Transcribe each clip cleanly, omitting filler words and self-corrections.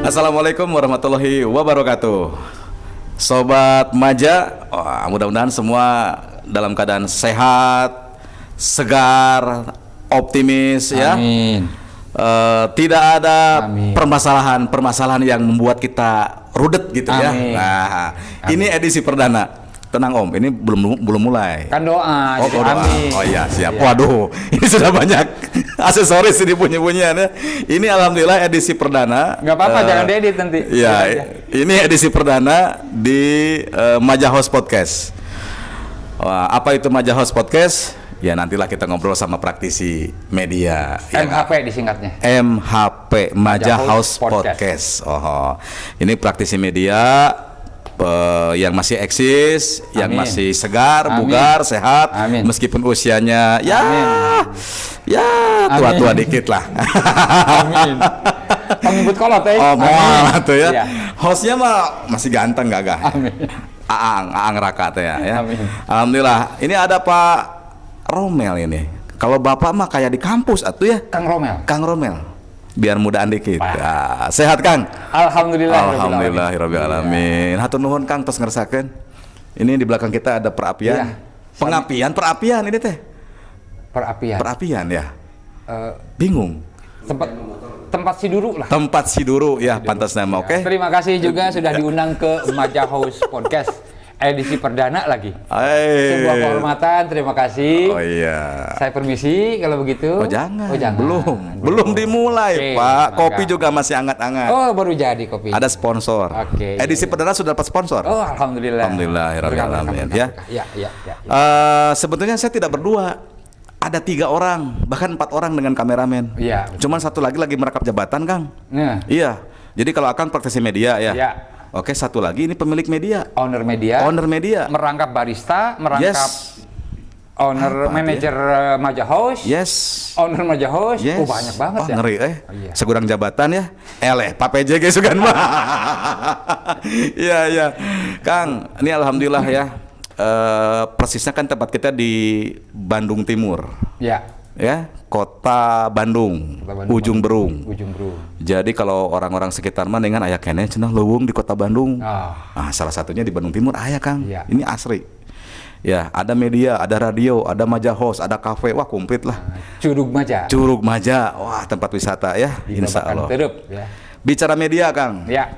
Assalamualaikum warahmatullahi wabarakatuh. Sobat Maja, mudah-mudahan semua dalam keadaan sehat, segar, optimis. Amin. Ya. Tidak ada Amin. permasalahan yang membuat kita rudet gitu. Amin. Ya. Nah, Amin. ini edisi perdana. Tenang Om, ini belum mulai. Kan doa, Oh, jadi doa. amin. Oh iya, siap. Iya. Waduh, ini sudah banyak aksesoris ini bunyi-bunyian ya. Ini alhamdulillah edisi perdana. Nggak apa-apa, jangan diedit nanti. Iya, Biar aja. ini edisi perdana di Maja House Podcast. Wah, apa itu Maja House Podcast? Ya nantilah kita ngobrol sama praktisi media. Ya, MHP disingkatnya. MHP Maja House Podcast. Oh, ini praktisi media yang masih eksis, yang Amin. masih segar, Amin. bugar, sehat, Amin. meskipun usianya ya tua-tua dikit lah. Amin. Pengikut kolot ya. Oh, mau tuh ya. Iya. Hostnya mah masih ganteng gagah. Amin. Aang Raka tuh ya. Amin. Alhamdulillah. Ini ada Pak Romel ini. Kalau Bapak mah kayak di kampus atuh ya. Kang Romel. Kang Romel. Biar mudaan dikit. Ya, sehat Kang. Alhamdulillah. Alhamdulillahirabbil alamin. Hatur nuhun Kang tos ngeresakeun. Ini di belakang kita ada perapian. Iya. Perapian ini teh. Perapian. Perapian ya. Eh, Bingung. tempat Siduru lah. Tempat Siduru ya, pantas nama. Oke. Terima kasih juga sudah diundang ke Maja House Podcast edisi perdana lagi. Sebuah kehormatan, terima kasih. Oh iya. Saya permisi kalau begitu. Oh jangan. Oh, jangan. Belum dimulai, Oke, Pak. maka. Kopi juga masih hangat-hangat. Oh, baru jadi kopi. Ada sponsor. Oke, Edisi iya. perdana sudah dapat sponsor. Oh, alhamdulillah. Alhamdulillahirabbil alamin, ya. Ya. Sebetulnya saya tidak berdua. Ada 3 orang, bahkan 4 orang dengan kameramen. Iya. Cuman satu lagi merangkap jabatan, Kang. Nah, Iya. Jadi kalau Akang praktisi media ya. ya. Oke, satu lagi ini pemilik media. Owner media. Owner media. Merangkap barista, merangkap Yes. owner Apa manajer Maja House. Yes. Owner Maja House. Yes. Oh, banyak banget ya. Ngeri Oh, iya. Segurang jabatan ya. Pak PJG sugan mah. Iya. Kang, ini alhamdulillah ya. Persisnya kan tempat kita di Bandung Timur. Ya. Ya, Kota Bandung, Ujung Berung. Ujung Berung. Jadi kalau orang-orang sekitar mah dengan aya keneh cenah leuweung di Kota Bandung. Ah. Nah, salah satunya di Bandung Timur aya, Kang. Iya. Ini asri. Ya, ada media, ada radio, ada Maja House, ada kafe, wah komplit lah. Curug Maja. Curug Maja, wah tempat wisata ya, Di insya Babakan Allah. Terep, ya. Bicara media, Kang. Ya.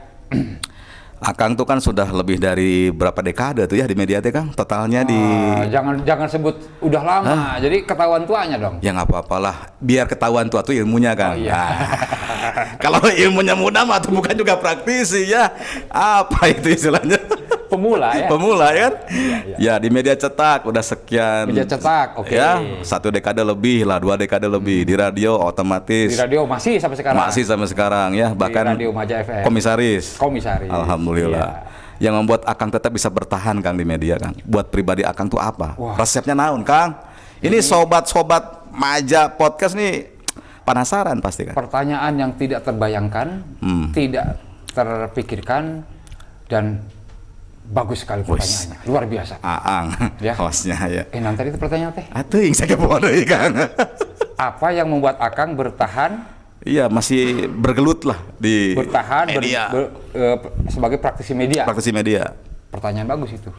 Akang tuh kan sudah lebih dari berapa dekade tuh ya di media teh, Kang? Totalnya di Jangan sebut udah lama. Jadi ketahuan tuanya dong. ya nggak apa-apalah, biar ketahuan tua tuh ilmunya, Kang. Oh, iya. Kalau ilmunya muda mah tuh bukan juga praktisi ya. Apa itu istilahnya? Pemula ya. Pemula ya kan? Iya. Ya di media cetak udah sekian. Media cetak, oke. Ya, 1 dekade lebih lah, 2 dekade lebih. Di radio otomatis. Di radio masih sampai sekarang. Masih sampai sekarang ya, bahkan Radio Maja FM. komisaris. Komisaris. Alhamdulillah. Iya. Yang membuat Akang tetap bisa bertahan, Kang, di media, Kang. Buat pribadi Akang tuh apa? Wah. Resepnya naon, Kang? Ini sobat-sobat Maja Podcast nih penasaran pasti, kan? Pertanyaan yang tidak terbayangkan, tidak terpikirkan, dan bagus sekali pertanyaannya. Luar biasa. Aang, Ya. hostnya ya. Nanti itu pertanyaan teh. Atuh, yang saya kepo deui, Kang. Apa yang membuat Akang bertahan Iya, masih bergelut lah di media. sebagai praktisi media? Praktisi media. Pertanyaan bagus itu.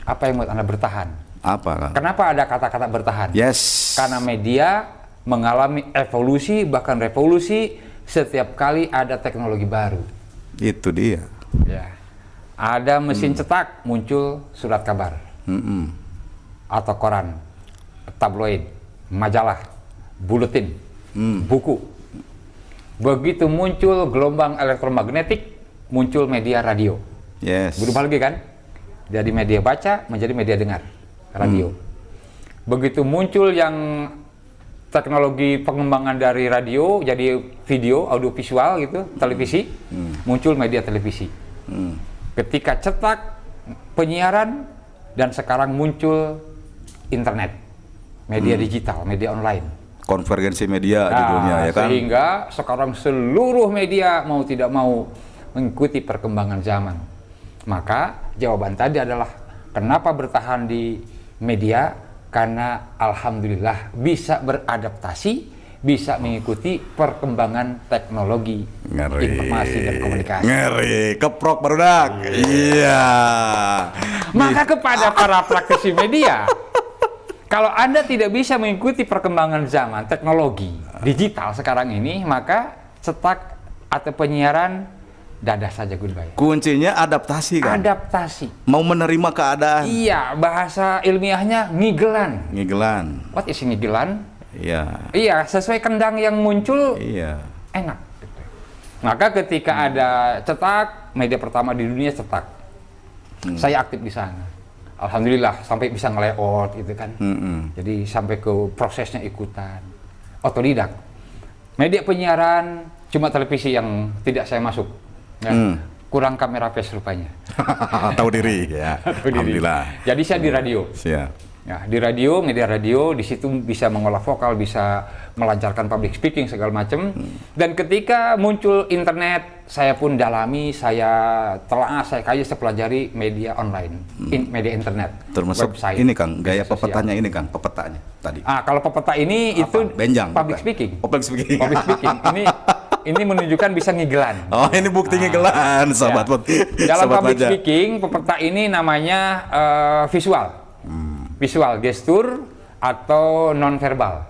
Apa yang membuat Anda bertahan? Apa, Kang? Kenapa ada kata-kata bertahan? Yes. Karena media mengalami evolusi, bahkan revolusi setiap kali ada teknologi baru. Itu dia. Ya. Ada mesin cetak, muncul surat kabar. Atau koran, tabloid, majalah, buletin, buku. Begitu muncul gelombang elektromagnetik, muncul media radio. Yes. Berubah lagi kan? Jadi media baca menjadi media dengar, radio. Begitu muncul yang teknologi pengembangan dari radio jadi video, audio visual gitu, televisi, muncul media televisi. Ketika cetak, penyiaran, dan sekarang muncul internet, media digital, media online. Konvergensi media di dunia ya kan. Sehingga sekarang seluruh media mau tidak mau mengikuti perkembangan zaman. Maka jawaban tadi adalah kenapa bertahan di media? Karena alhamdulillah bisa beradaptasi, bisa mengikuti perkembangan teknologi informasi dan komunikasi. Ngeri, keprok barudak. Iya. Maka kepada para praktisi media, kalau Anda tidak bisa mengikuti perkembangan zaman teknologi digital sekarang ini, maka cetak atau penyiaran dadah saja goodbye. Kuncinya adaptasi kan? Adaptasi. Mau menerima keadaan. Iya, bahasa ilmiahnya ngigelan. Ngigelan. What is ngigelan? Iya. Iya, sesuai kendang yang muncul Iya. enak. Maka ketika ada cetak, media pertama di dunia cetak. Saya aktif di sana. Alhamdulillah sampai bisa nge-layout gitu kan. Jadi sampai ke prosesnya ikutan. Otodidak. Media penyiaran cuma televisi yang tidak saya masuk. Ya. Kurang kamera face rupanya. Tahu diri ya. Alhamdulillah. Jadi saya di radio. Siap. Ya, di radio, media radio, di situ bisa mengolah vokal, bisa melancarkan public speaking segala macam. Dan ketika muncul internet, saya pun dalami, saya telaah, saya kaji, saya pelajari media online, media internet, Termasuk website, ini Kang, gaya media sosial. pepetanya ini Kang, pepetanya tadi. Kalau pepeta ini Apa? itu Benjang, public bukan? speaking. Oh, public speaking. Public speaking. Ini menunjukkan bisa ngigelan. Oh, ini bukti ngigelan, sobat. Ya. Dalam Sobat public Maja. speaking, pepeta ini namanya visual. Visual, gestur, atau nonverbal.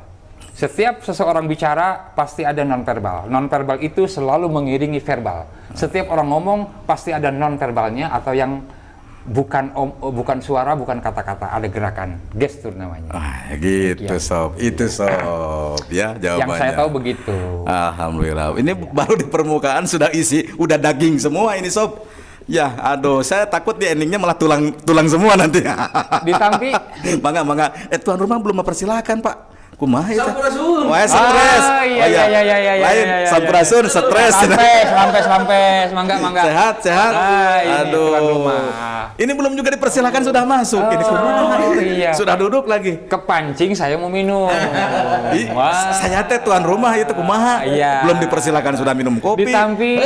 Setiap seseorang bicara pasti ada nonverbal. Nonverbal itu selalu mengiringi verbal. Setiap orang ngomong pasti ada nonverbalnya atau yang bukan suara, bukan kata-kata, ada gerakan, gestur namanya. Gitu sob, itu sob ya jawabannya. Yang saya tahu begitu. Alhamdulillah. Ini baru di permukaan sudah isi, udah daging semua ini sob. Ya, aduh, saya takut di endingnya malah tulang semua nanti. Ditampi. Mangga. Tuan rumah belum mempersilahkan Pak. Kumaha itu? Sampurasun. Wah, stres. Iya. Lain, sampurasun, stres. Lampes, mangga. Sehat. Ini tuan rumah. Ini belum juga dipersilahkan sudah masuk. Ini kumaha itu? Iya. Sudah duduk lagi. Kepancing saya mau minum. Wah. Saya teh tuan rumah itu kumaha. Iya. Belum dipersilakan sudah minum kopi. Ditampi.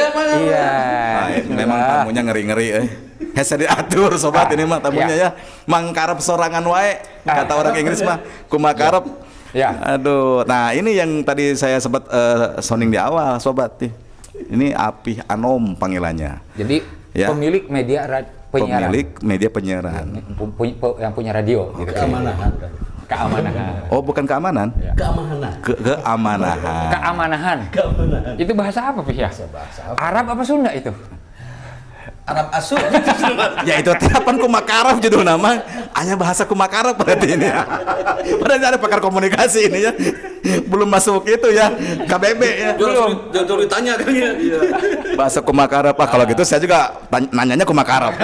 Iya. Memang tamunya ngeri-ngeri Hese diatur sobat ini mah tamunya ya. Mangkarep sorangan wae kata orang Inggris mah kumakarep. Ya. Aduh, nah ini yang tadi saya sempat sounding di awal sobat nih. Ini Apih Anom panggilannya. Jadi Ya. pemilik media penyiaran. Pemilik media penyiaran. Yang punya radio. Gitu. Keamanan. Keamanan. Oh, bukan keamanan. Keamanan. Keamanahan. Keamanan. Keamanan. Itu bahasa apa, Pih ya? Bahasa apa? Arab apa Sunda itu? Arab asuh. Ya itu terapan kumakarap judul nama. Hanya bahasa kumakarap berarti ini ya. Berarti ada pakar komunikasi ini ya. Belum masuk itu ya. KBB ya. Jangan ditanya kan ya. Bahasa kumakarap Pak. Kalau gitu saya juga nanyanya kumakarap.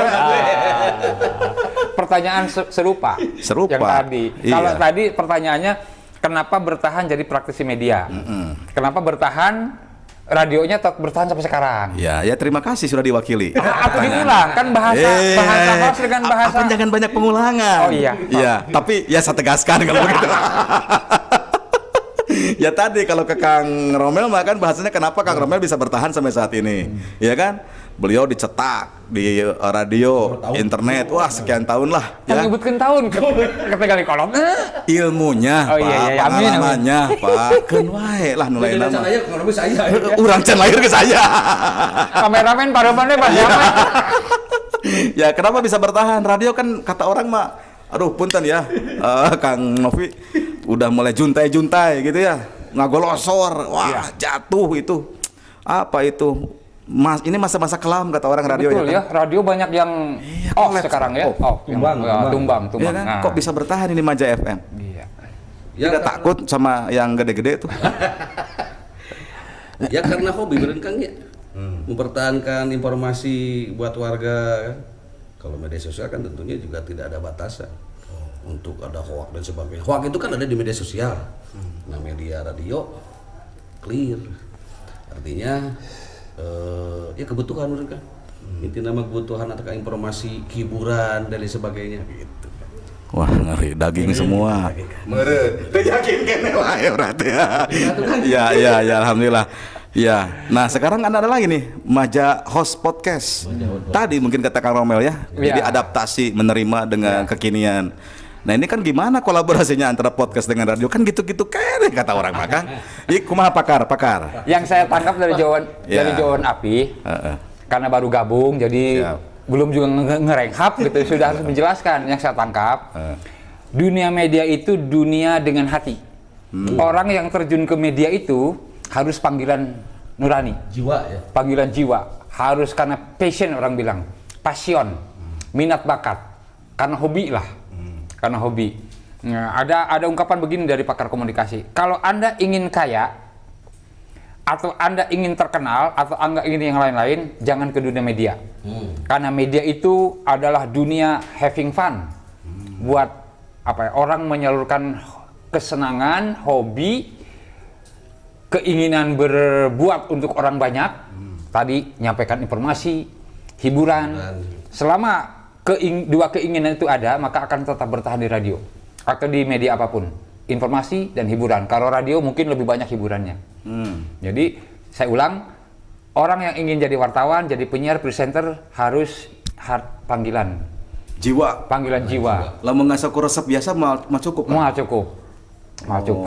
Pertanyaan serupa. Serupa. Yang tadi. Iya. Kalau tadi pertanyaannya kenapa bertahan jadi praktisi media? Kenapa bertahan? Radionya tetap bertahan sampai sekarang. Ya terima kasih sudah diwakili. Atau diulang kan bahasa host dengan bahasa. Apa jangan banyak pengulangan. Oh iya. Iya, tapi ya saya tegaskan kalau begitu. Ya tadi kalau ke Kang Romel mah kan bahasanya kenapa Kang Romel bisa bertahan sampai saat ini. Ya kan? Beliau dicetak di radio, internet, wah sekian tahun lah. Yang Ya. nyebutkan tahun ketegali kolom. Ilmunya, Oh, Pak, iya, iya. Amin, pengalamannya, Pak. Keun wae lah nulai nama. Saya kalau bisa saya. Urang can lahir ke saya. Kameramen parumannya Pak siapa? Ya kenapa bisa bertahan? Radio kan kata orang mah, aduh punten ya, Kang Novi udah mulai juntai-juntai gitu ya, ngagolosor, wah jatuh itu, apa itu? Ini masa-masa kelam kata orang radio. Betul ya, kan? radio banyak yang off sekarang ya. Tumbang. Ya kan? Nah. Kok bisa bertahan ini Maja FM? Iya. Tidak takut sama yang gede-gede tuh? Ya karena hobi beren Kang ya. Mempertahankan informasi buat warga kan. Kalau media sosial kan tentunya juga tidak ada batasan. Untuk ada hoak dan sebagainya. Hoak itu kan ada di media sosial. Nah, media radio clear. Artinya ya kebutuhan menurut kan. Inti nama kebutuhan atau informasi hiburan dan lain sebagainya gitu. Wah ngeri, daging semua. Meren, itu yakin kene lah ya berarti ya. Ya, alhamdulillah. Ya, nah sekarang kan ada lagi nih Maja Host Podcast. Tadi mungkin kata Kang Romel ya. Jadi adaptasi menerima dengan kekinian. Nah ini kan gimana kolaborasinya antara podcast dengan radio? Kan gitu-gitu kere kata orang mah kan. Kumaha pakar. Yang saya tangkap dari jawaban Api, karena baru gabung, jadi belum juga ngerenghap gitu, sudah harus menjelaskan. Yang saya tangkap, dunia media itu dunia dengan hati. Orang yang terjun ke media itu harus panggilan nurani. Jiwa ya. Panggilan jiwa. Harus karena passion, orang bilang. Passion. Minat bakat. Karena hobi lah. Karena hobi. Nah, ada ungkapan begini dari pakar komunikasi. Kalau Anda ingin kaya, atau Anda ingin terkenal, atau Anda ingin yang lain-lain, jangan ke dunia media. Karena media itu adalah dunia having fun. Buat orang menyalurkan kesenangan, hobi, keinginan berbuat untuk orang banyak. Tadi nyampaikan informasi, hiburan. Selama dua keinginan itu ada, maka akan tetap bertahan di radio atau di media apapun, informasi dan hiburan. Kalau radio mungkin lebih banyak hiburannya. Jadi saya ulang, orang yang ingin jadi wartawan, jadi penyiar, presenter harus panggilan Jiwa. Panggilan jiwa. Lamun ngasaku resep biasa mah cukup. Mah cukup.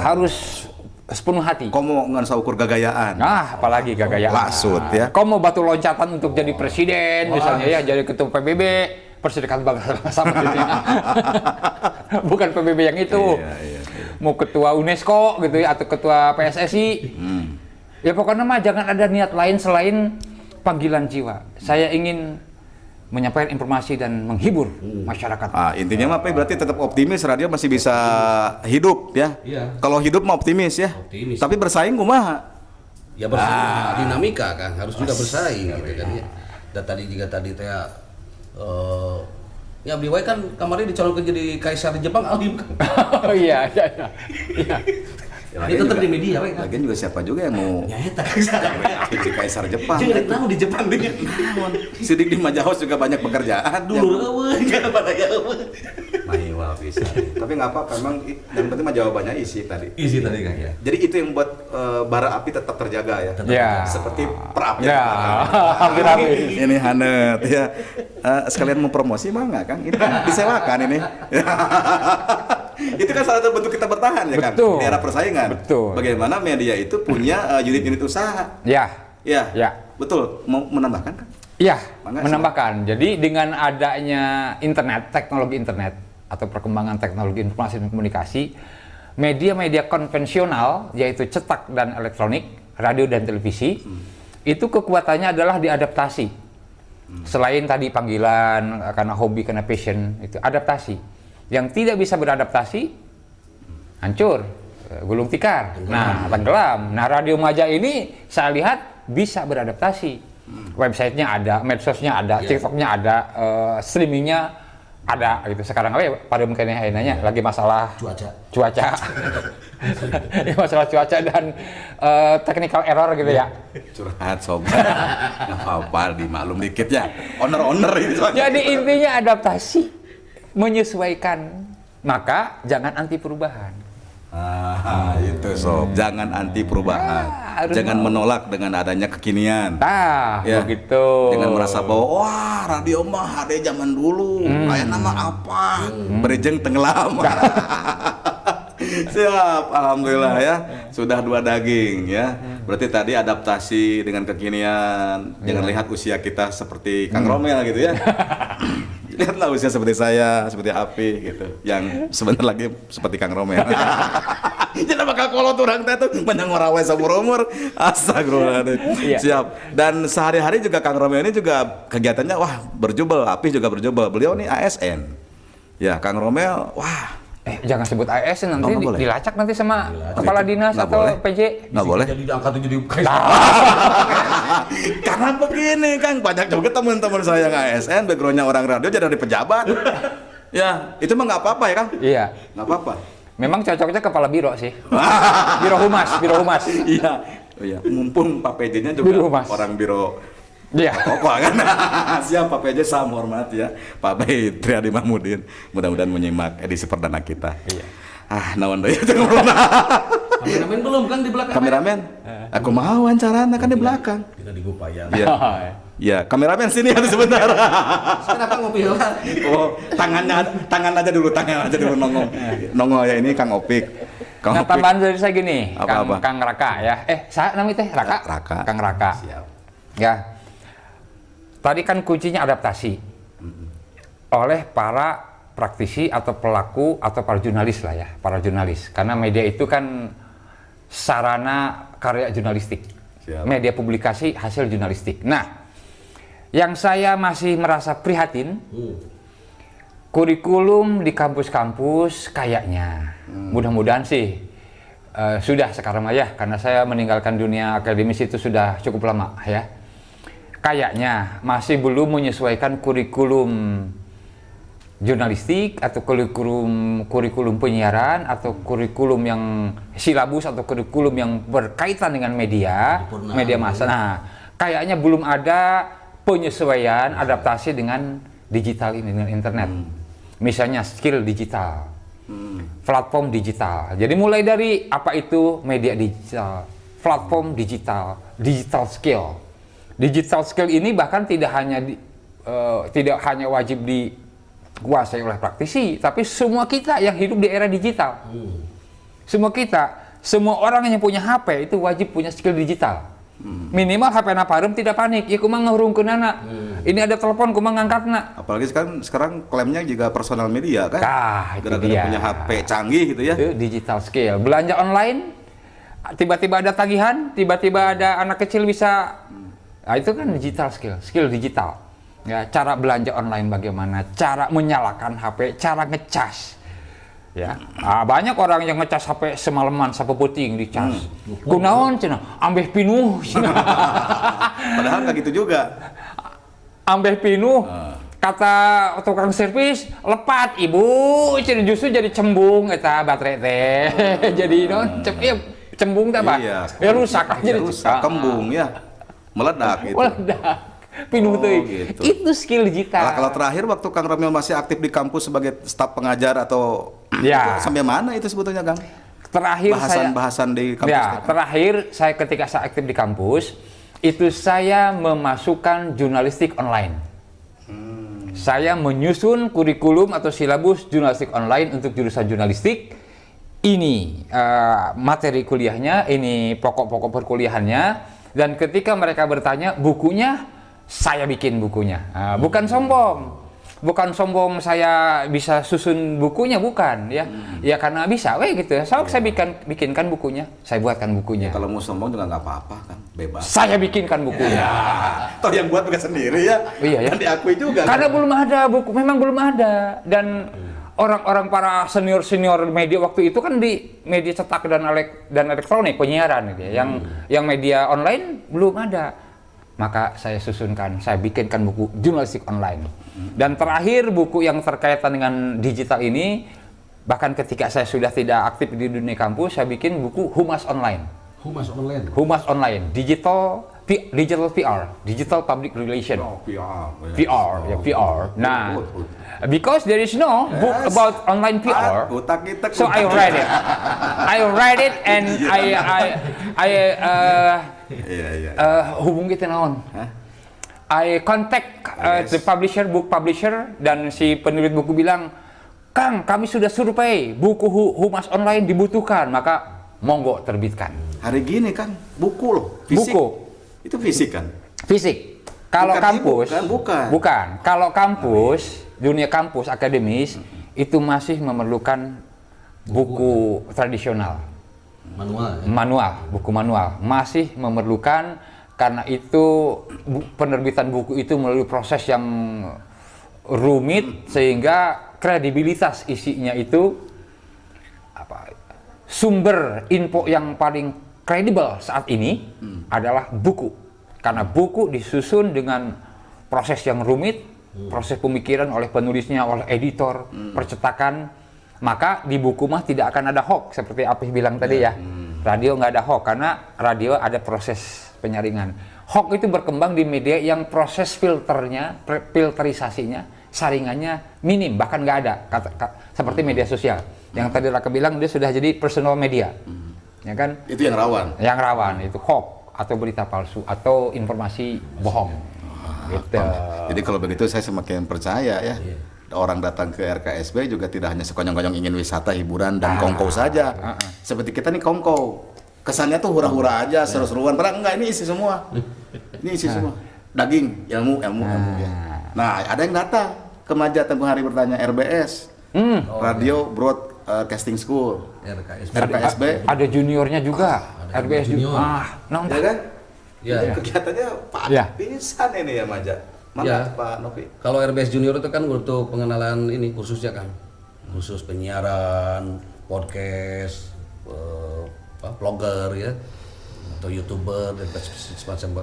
Harus sepenuh hati. Komo ngan saukur gagayaan. Nah, apalagi gagayaan. Lasut ya. Kau mau batu loncatan untuk jadi presiden, misalnya ya, jadi ketua PBB, Perserikatan Bangsa sama bukan PBB yang itu. Iya. Mau ketua UNESCO gitu ya, atau ketua PSSI. Ya pokoknya mah jangan ada niat lain selain panggilan jiwa. Saya ingin menyampaikan informasi dan menghibur masyarakat. Intinya mah berarti tetap optimis, radio masih bisa hidup ya. Iya. Kalau hidup mah optimis ya. Optimis. Tapi bersaing kumaha? Ya bersaing, dinamika kan harus juga bersaing gitu kan ya. Dan tadi teh ya Abdi wae kan kemarin dicalonkan jadi kaisar Jepang Alim kan. Oh iya. Ini tetap di media wae kan. Lagian juga siapa juga yang mau Nyata jadi kaisar Jepang. Jangan tahu di Jepang dia. Sidik di Majahoz juga banyak pekerjaan. Dulu eueuh jangan pada eueuh. Mahiwal bisa. Tapi nggak apa-apa, memang yang penting mah jawabannya isi tadi. Isi tadi kan ya. Jadi itu yang buat bara api tetap terjaga ya. Ya. Seperti perapian. Ya, hampir-hampir. Ini Hanet ya. Sekalian mau promosi mah nggak Kang? Ini kan disewakan ini. Itu kan salah satu bentuk kita bertahan ya kan Betul. di era persaingan. Betul. Bagaimana media itu punya unit-unit usaha. Ya. Betul. Mau menambahkan kan? Iya, Mangga, menambahkan. Jadi dengan adanya internet, teknologi internet atau perkembangan teknologi informasi dan komunikasi, media-media konvensional yaitu cetak dan elektronik, radio dan televisi, itu kekuatannya adalah diadaptasi. Selain tadi panggilan karena hobi, karena passion, itu adaptasi. Yang tidak bisa beradaptasi hancur, gulung tikar. Nah, tenggelam. Nah, Radio Maja ini saya lihat bisa beradaptasi. Websitenya ada, medsosnya ada, TikToknya ada, streamingnya ada gitu. Sekarang pada mungkin nanya lagi masalah cuaca. Masalah cuaca dan technical error gitu ya. Curhat sob. Nggak apa-apa, dimaklum dikit ya. Owner ini soalnya. Jadi intinya adaptasi, menyesuaikan. Maka jangan anti perubahan. Itu sob. Jangan anti perubahan. Jangan menolak dengan adanya kekinian. Begitu. Dengan merasa bahwa wah radio mah ada zaman dulu. Kayak nama apa? Berejeng tenggelam. Siap, alhamdulillah ya. Sudah 2 daging ya. Berarti tadi adaptasi dengan kekinian. Jangan lihat usia kita seperti Kang Romel gitu ya. Lihatlah usia seperti saya, seperti Api gitu. Yang sebentar lagi seperti Kang Romel. Jadi bakal kolot orang teh tuh menang ngarawe seumur umur. Astagfirullahaladzim. Siap. Dan sehari-hari juga Kang Romel ini juga kegiatannya wah berjubel, Api juga berjubel. Beliau nih ASN. Ya, Kang Romel, wah. Jangan sebut ASN nanti dilacak nanti sama kepala dinas nggak atau boleh. PJ. Nggak boleh. Jadi diangkat jadi Karena begini Kang, banyak juga teman-teman saya yang ASN, backgroundnya orang radio jadi pejabat. Ya, itu mah nggak apa-apa ya Kang? Iya. Nggak apa-apa. Memang cocoknya kepala biro sih. Biro humas. Iya. Oh iya, mumpung Pak PJ-nya juga Biro humas. orang biro. Iya. Pokok kan. Siap Pak PJ, salam hormat ya. Pak Bayi Triadi Mahmudin. Mudah-mudahan menyimak edisi perdana kita. Iya. Naon deui teh ngobrol. Kameramen belum kan di belakang. Kameramen. Aku mau wawancara kan di belakang. Kita digupaya. Iya. Ya, kameramen sini ada sebentar. Kenapa ngopi lah? Oh, tangan aja dulu nongol. Nongol ya, ini Kang Opik. Kang Nah, Opik. tambahan dari saya gini, Apa-apa? Kang Raka ya. Saya namanya teh Raka. Raka. Kang Raka. Siap. Ya. Tadi kan kuncinya adaptasi oleh para praktisi atau pelaku atau para jurnalis lah ya, para jurnalis. Karena media itu kan sarana karya jurnalistik. Siap. Media publikasi hasil jurnalistik. Nah, yang saya masih merasa prihatin, kurikulum di kampus-kampus kayaknya, mudah-mudahan sih sudah sekarang ya, karena saya meninggalkan dunia akademis itu sudah cukup lama ya. Kayaknya masih belum menyesuaikan kurikulum jurnalistik atau kurikulum penyiaran atau kurikulum yang silabus atau kurikulum yang berkaitan dengan media massa. Nah, kayaknya belum ada penyesuaian adaptasi dengan digital ini, dengan internet. Misalnya skill digital, platform digital. Jadi mulai dari apa itu media digital, platform digital, digital skill. Digital skill ini bahkan tidak hanya wajib dikuasai oleh praktisi, tapi semua kita yang hidup di era digital. Semua orang yang punya HP itu wajib punya skill digital. Minimal HP na pareum tidak panik. Ya kumang ngahurungkeun anak. Ini ada telepon kumang ngangkatna. Apalagi sekarang klaimnya juga personal media kan? Itu Gara-gara dia. punya HP canggih gitu ya. Itu digital skill. Belanja online, tiba-tiba ada tagihan, tiba-tiba ada anak kecil bisa. Nah, itu kan digital skill digital. Ya, cara belanja online bagaimana, cara menyalakan HP, cara ngecas. Ya, banyak orang yang ngecas HP semalaman sampai puting dicas. Kunaon cenah? Ambeh pinuh cenah. Padahal nggak gitu juga. Ambeh pinuh. Kata tukang servis, lepat ibu, cenah justru jadi cembung eta baterai teh. Jadi cembung teh, Pak. Iya. Ya rusak aja Ya, rusak, kembung ya. Meledak gitu. Meledak. Pinuh teh. Gitu. Itu skill digital. Kalau terakhir waktu Kang Romil masih aktif di kampus sebagai staf pengajar atau Ya. itu sampai mana itu sebetulnya, Kang? Terakhir Bahasan di kampus. ya, terakhir ketika saya aktif di kampus, itu saya memasukkan jurnalistik online. Saya menyusun kurikulum atau silabus jurnalistik online untuk jurusan jurnalistik. Ini materi kuliahnya, ini pokok-pokok perkuliahannya. Dan ketika mereka bertanya bukunya, saya bikin bukunya. Bukan sombong saya bisa susun bukunya, bukan ya. Ya karena bisa, gitu ya. Saya bikinkan bukunya, saya buatkan bukunya. Kalau mau sombong juga nggak apa-apa kan, bebas. Saya bikinkan bukunya. Toh yang buat bukan sendiri ya. Iya ya. Dan diakui juga. Karena kan? belum ada buku, memang belum ada. Dan orang-orang para senior media waktu itu kan di media cetak dan elektronik penyiaran gitu ya. Yang media online belum ada. Maka saya susunkan, saya bikinkan buku jurnalistik online. Dan terakhir buku yang terkaitan dengan digital ini, bahkan ketika saya sudah tidak aktif di dunia kampus, saya bikin buku Humas Online. Humas Online, digital PR, digital public relation. PR. Nah, because there is no book about online PR, so I read it and hubung kita naon. I contact the book publisher, dan si penerbit buku bilang, Kang, kami sudah survei buku Humas Online dibutuhkan, maka monggo terbitkan. Hari gini kan buku loh, fisik. Buku. Itu fisik kan? Fisik. Kalau Bukan kampus, e-book kan? bukan. Kalau kampus, dunia kampus akademis itu masih memerlukan buku tradisional, buku manual masih memerlukan, karena itu penerbitan buku itu melalui proses yang rumit sehingga kredibilitas isinya itu sumber info yang paling kredibel saat ini adalah buku, karena buku disusun dengan proses yang rumit, proses pemikiran oleh penulisnya, oleh editor, percetakan. Maka di buku mah tidak akan ada hoax seperti Apih bilang tadi ya. Radio nggak ada hoax karena radio ada proses penyaringan. Hoax itu berkembang di media yang proses filterisasinya, saringannya minim, bahkan nggak ada. Seperti media sosial. Yang tadi Raka bilang dia sudah jadi personal media. Ya kan? Itu yang rawan. Yang rawan itu hoax atau berita palsu atau informasi bohong. Gitu. Jadi kalau begitu saya semakin percaya ya. Orang datang ke RKSB juga tidak hanya sekonyong-konyong ingin wisata, hiburan dan kongkow saja. Seperti kita nih kongkow. Kesannya tuh hura-hura aja, seru-seruan. Padahal enggak, ini isi semua. Ini isi semua. Daging, ilmu ya. Nah, ada yang datang ke Maja tempoh hari bertanya RBS. Radio Broadcasting School. RKSB. Ada juniornya juga. RBS junior. Nonton. Ya kan? Ya. Kegiatannya padat pisan ini ya Maja. Mana Pak Novi? Kalau RBS Junior itu kan untuk pengenalan ini kursusnya kan. Khusus penyiaran, podcast, vlogger ya. Atau YouTuber dan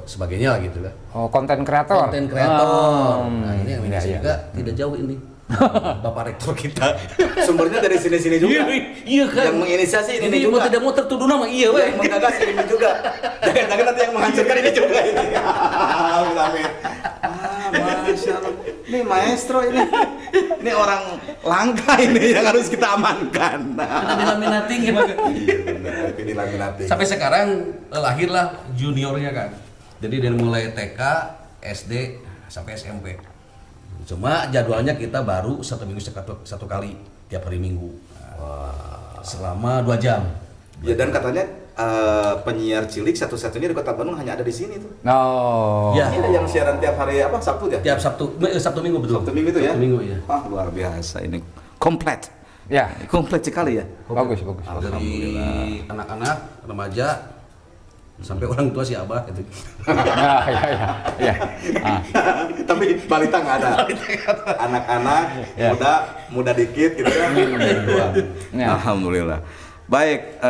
sebagainya lah gitu kan. Oh, konten kreator. Konten kreator. Nah, ini yang Iya, juga tidak jauh ini. Bapak rektor kita. Sumbernya dari sini-sini juga. Iya kan. Yang menginisiasi ini Ini juga. mau tidak mau tertuduh nama iya weh. Yang menggagas ini juga. Jangan-jangan nanti yang menghancurkan ini juga ini. Amin. Masya Allah. Ini maestro ini. Ini orang langka ini yang harus kita amankan. Ada dilaminating gimana? Iya benar, ini laminating. Sampai sekarang lahirlah juniornya kan. Jadi dari mulai TK, SD sampai SMP. Cuma jadwalnya kita baru 1 minggu satu kali tiap hari Minggu. Selama 2 jam. Ya dan katanya penyiar cilik satu-satunya di Kota Bandung hanya ada di sini tuh. Oh. Ya. Ini yang siaran tiap hari apa? Sabtu ya? Tiap Sabtu Minggu betul. Sabtu Minggu itu ya? Sabtu Minggu ya. Wah, luar biasa ini. Komplit. Ya. Komplit sekali ya. Bagus. Dari anak-anak, remaja sampai orang tua si abah gitu. Ya. Tapi balita nggak ada. Anak-anak, muda dikit gitu kan. Ya. Alhamdulillah. Baik,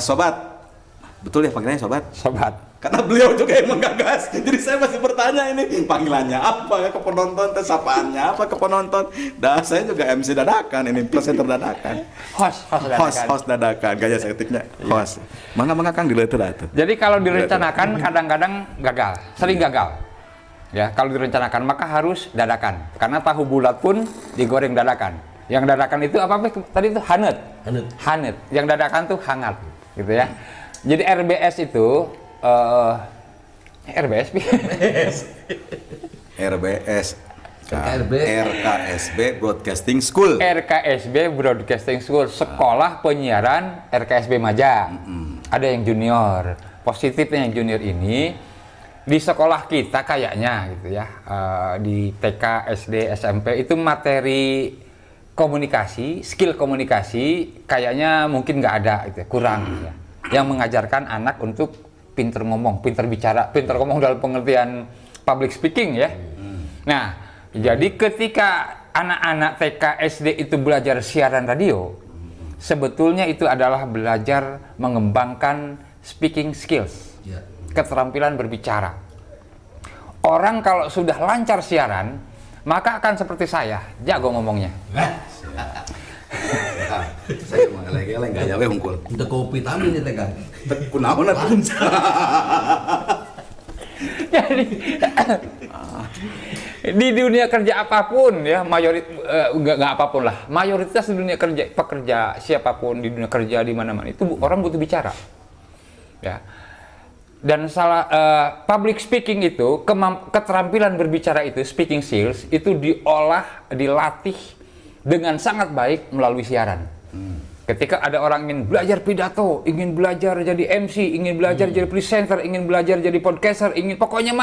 sobat. Betul ya panggilannya sobat? Sobat. Karena beliau juga yang menggagas. Jadi saya masih bertanya ini panggilannya apa ya ke penonton, sapaannya apa ke penonton. Dan saya juga MC dadakan ini, presenter dadakan. Host dadakan, gaya setiknya host. Mangga Kang dileut atuh. Jadi kalau direncanakan kadang-kadang gagal, sering gagal. Ya, kalau direncanakan maka harus dadakan. Karena tahu bulat pun digoreng dadakan. Yang dadakan itu apa tadi itu hanet. Yang dadakan tuh hangat, gitu ya. Jadi RBS itu RKSB RKSB Broadcasting School. RKSB Broadcasting School, sekolah penyiaran RKSB Maja. Ada yang junior. Positifnya yang junior ini di sekolah kita kayaknya gitu ya, di TK, SD, SMP itu materi komunikasi, skill komunikasi kayaknya mungkin nggak ada gitu, kurang gitu ya. Yang mengajarkan anak untuk pinter ngomong, pinter bicara, pinter ngomong dalam pengertian public speaking ya. Nah, jadi ketika anak-anak TK, SD itu belajar siaran radio, sebetulnya itu adalah belajar mengembangkan speaking skills, keterampilan berbicara. Orang kalau sudah lancar siaran, maka akan seperti saya, jago ngomongnya. Saya mah eleng-eleng gaya we hungkul. Udah kopi tamin ya tekan. Kunaon atuh? Jadi di dunia kerja apapun ya, nggak apapun lah, mayoritas di dunia kerja pekerja siapapun di dunia kerja di mana-mana itu orang butuh bicara. Ya. Dan public speaking itu, keterampilan berbicara itu, speaking skills itu dilatih dengan sangat baik melalui siaran. Ketika ada orang ingin belajar pidato, ingin belajar jadi MC, ingin belajar jadi presenter, ingin belajar jadi podcaster, pokoknya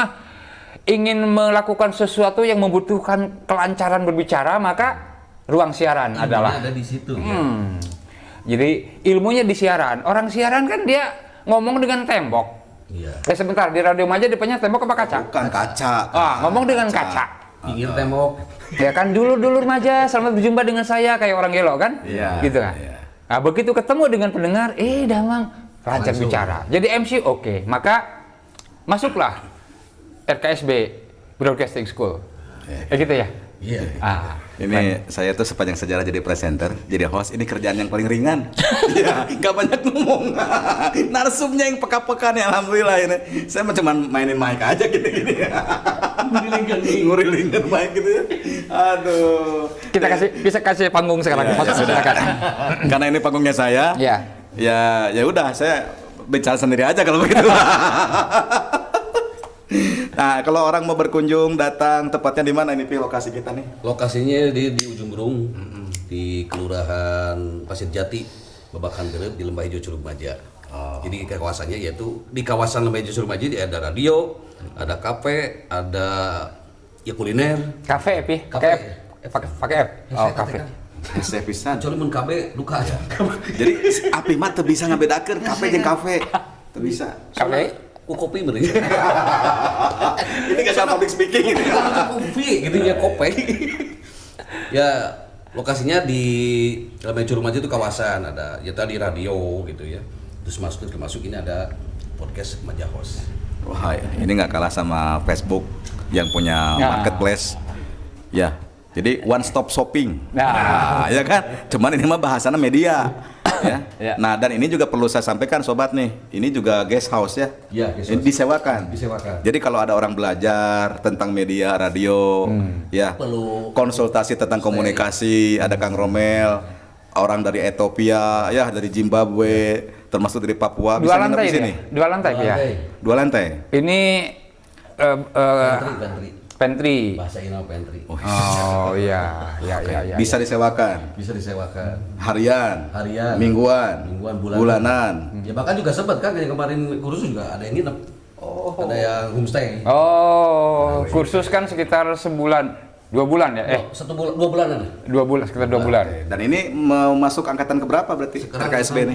ingin melakukan sesuatu yang membutuhkan kelancaran berbicara, maka ruang siaran adalah ada di situ. Jadi ilmunya di siaran. Orang siaran kan dia ngomong dengan tembok. Sebentar, di Radio Maja depannya tembok apa kaca? Bukan kaca. Ngomong dengan kaca. Pinggir tembok. Ya kan, dulur Maja, selamat berjumpa dengan saya, kayak orang gelo kan? Gitu kan? Nah, begitu ketemu dengan pendengar, Damang lancar bicara. Jadi MC oke. Maka masuklah RKSB Broadcasting School. Gitu ya? Iya. Ini saya tuh sepanjang sejarah jadi presenter, jadi host, ini kerjaan yang paling ringan. Ya, nggak banyak ngomong. Narsumnya yang peka-peka nih, alhamdulillah ini. Saya cuma mainin mic aja gini-gini. Ngurilingan mic gitu ya. Aduh. Kita bisa kasih panggung sekarang. Sudah. Karena ini panggungnya saya. Ya udah, saya bicara sendiri aja kalau begitu. Nah, kalau orang mau berkunjung datang tepatnya di mana ini Pi lokasi kita nih? Lokasinya di Ujung Berung, di Kelurahan Pasir Jati, Babakan Gerep di Lembah Hijau Curug Maja. Jadi kawasannya yaitu di kawasan Lembah Hijau Curug Maja ada radio, ada kafe, ada ya kuliner. Kafe, Pi. Kafe. Pakai F. Oh, kafe. Saya pisan. Kecuali mun KB duka aja. Jadi api mah teu bisa ngabedakeun kafe jeung kafe. Teu bisa. Kafe. Ku kopi meureun. Ini enggak public speaking gitu. Kopi gitu ya kopi. Ya lokasinya di Lembah Hijau Curug Maja itu kawasan ada ya tadi radio gitu ya. Terus termasuk ini ada podcast Maja Host. Wah, ini nggak kalah sama Facebook yang punya Nah. marketplace. Ya, jadi one stop shopping. Nah. Ya kan? Cuman ini mah bahasana media. Ya. Ya. Nah, dan ini juga perlu saya sampaikan sobat nih. Ini juga guest house ya. Iya, guest Ini house. disewakan. Disewakan. Jadi kalau ada orang belajar tentang media, radio, ya, Perlu konsultasi tentang komunikasi, ada Kang Romel, orang dari Ethiopia, ya dari Zimbabwe, termasuk dari Papua, Dua bisa nginep lantai di sini. ini. Dua lantai, Pi ya. Dua lantai. Ini Pantry. pantry. Bahasa Inal pantry. Oh iya, iya. Bisa disewakan Bisa disewakan. harian, Harian. mingguan, Mingguan, bulanan. Ya bahkan juga sempat kan yang kemarin kursus juga ada yang nginep. Ada yang homestay. Oh, kursus kan sekitar sebulan, 2 bulan ya? 2 bulanan. 2 bulan, sekitar 2 bulan. Dan ini mau masuk angkatan keberapa berarti? Sekarang KSB ini?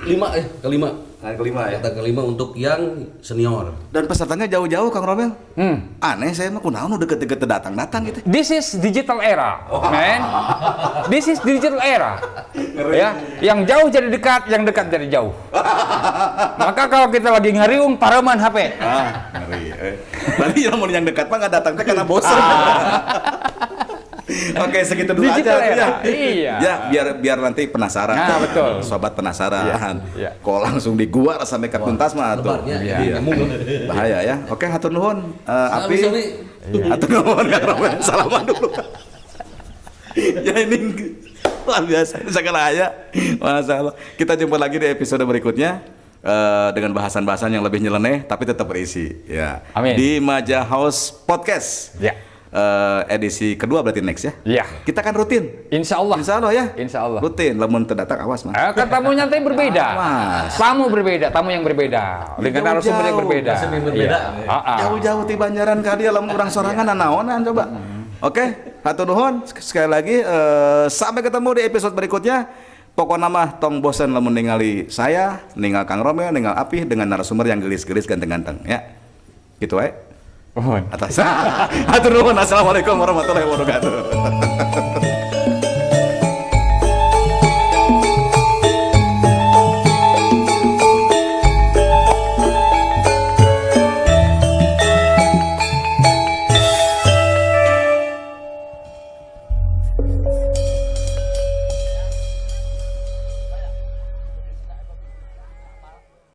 kelima. Angkatan kelima ya. Angkatan kelima untuk yang senior. Dan pesertanya jauh-jauh Kang Romel. Hmm. Aneh saya mah kunaon udah deket-deket datang-datang gitu. This is digital era, man. This is digital era. Ya, yang jauh jadi dekat, yang dekat jadi jauh. Maka kalau kita lagi ngariung, pareman HP. Ngeri. Berarti yang dekat mah nggak datang teh karena bosan. Oke, segitu dulu Digital aja. era, Ya. iya. Ya, biar nanti penasaran. Nah, betul. Sobat penasaran. Iya. Kok langsung diguar sampai ke tuntas mah tuh. Lebarnya Iya. nyambung. Bahaya ya. Oke, hatur nuhun. Api. Sabi. Hatur nuhun Kang Romel. Salaman dulu. Ya ini luar biasa. Segala ya. Masalah. Kita jumpa lagi di episode berikutnya. Dengan bahasan-bahasan yang lebih nyeleneh tapi tetap berisi ya. Amin. Di Maja House Podcast. Ya. Edisi kedua berarti next ya. Iya. Kita kan rutin. Insya Allah. Insya Allah ya. Insya Allah. Rutin. Lamun terdatang awas mah. Kan tamu nyantai berbeda. Mas. Tamu berbeda, tamu yang berbeda. Dengan narasumber yang berbeda. narasumber yang berbeda. Iya. Jauh-jauh di Banjaran ka dia lamun urang sorangan naonan coba. Oke, hatur nuhun sekali lagi sampai ketemu di episode berikutnya. Pokoknya mah tong bosan lamun ningali saya, ningal Kang Romel, ningal Apih dengan narasumber yang gelis-gelis ganteng-ganteng ya. Gitu wae. Mohon. Atas. Hatur nuhun. Assalamualaikum warahmatullahi wabarakatuh.